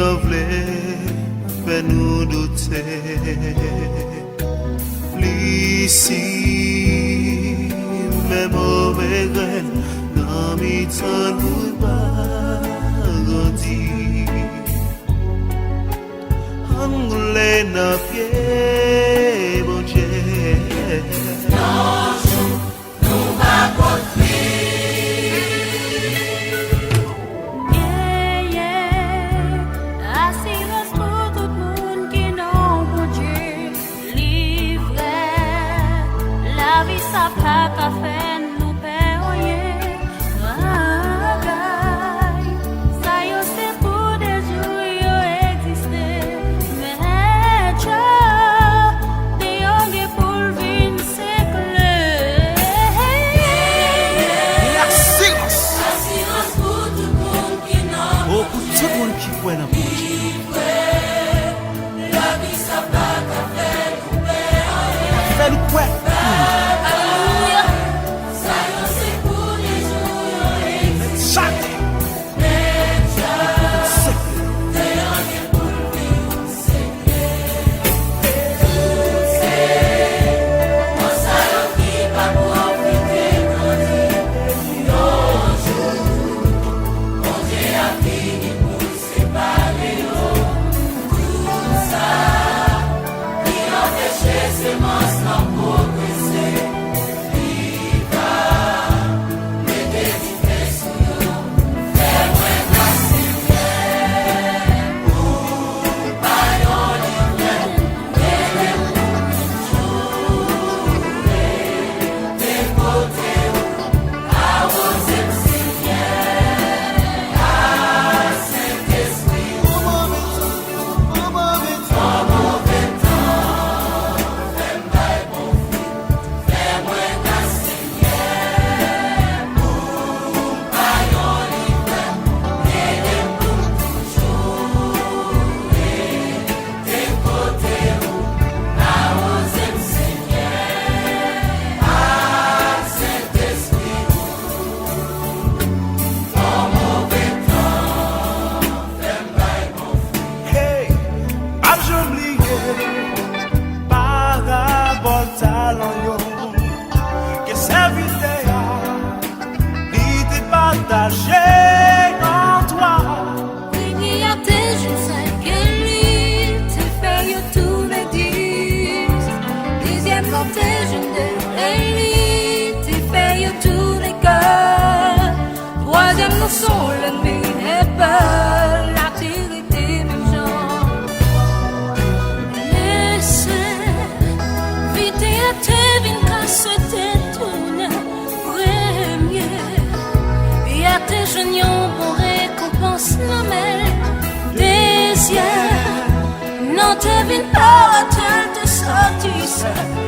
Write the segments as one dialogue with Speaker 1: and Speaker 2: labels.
Speaker 1: yon vle fè nou doute. Plisi mè mauvais grain nan mi tan nou pa grandi. An goulè nan pied bon Dieu.
Speaker 2: Non jou nou va konfli.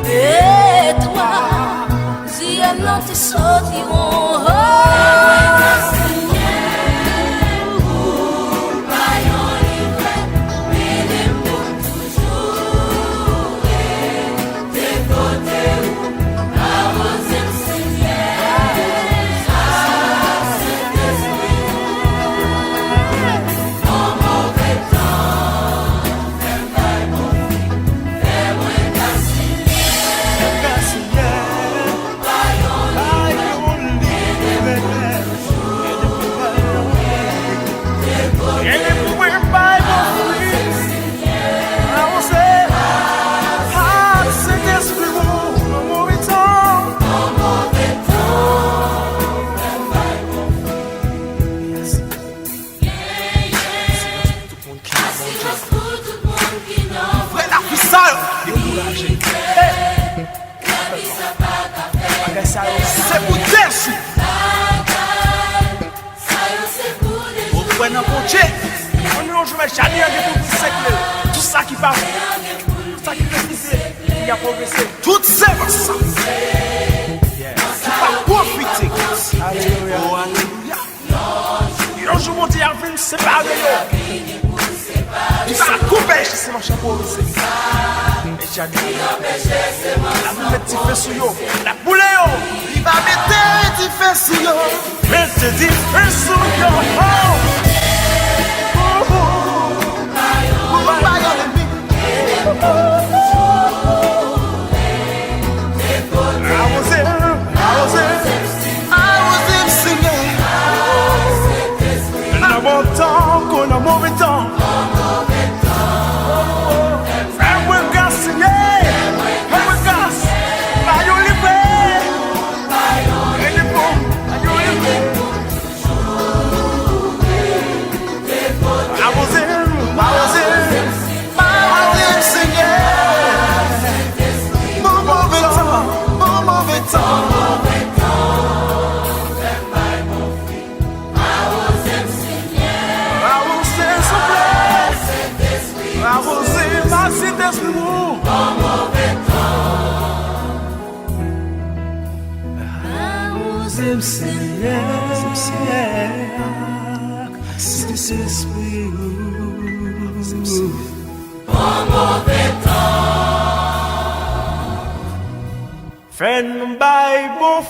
Speaker 3: Et toi, si elles n'ont te sortiront.
Speaker 1: C'est pour dessus. Au point d'un pontier, on nous joue chaque tout ça qui parle, tout ça qui fait il a progressé. Tout c'est ça. Tu vas profiter. Alléluia. Oh, alléluia. Yo, je monte à venir séparer. Tu vas couper, c'est mon chapeau. La boule petit fait sur yo, la boule yo, il va mettre petit fait sur yo, mettre petit fait sur yo. bon temps, qu'on a mauvais temps. Frère, mwen gras Seigneur. Frère, mwen gras. Ba yo libre. Et les bons, ba yo libre. Friend by both.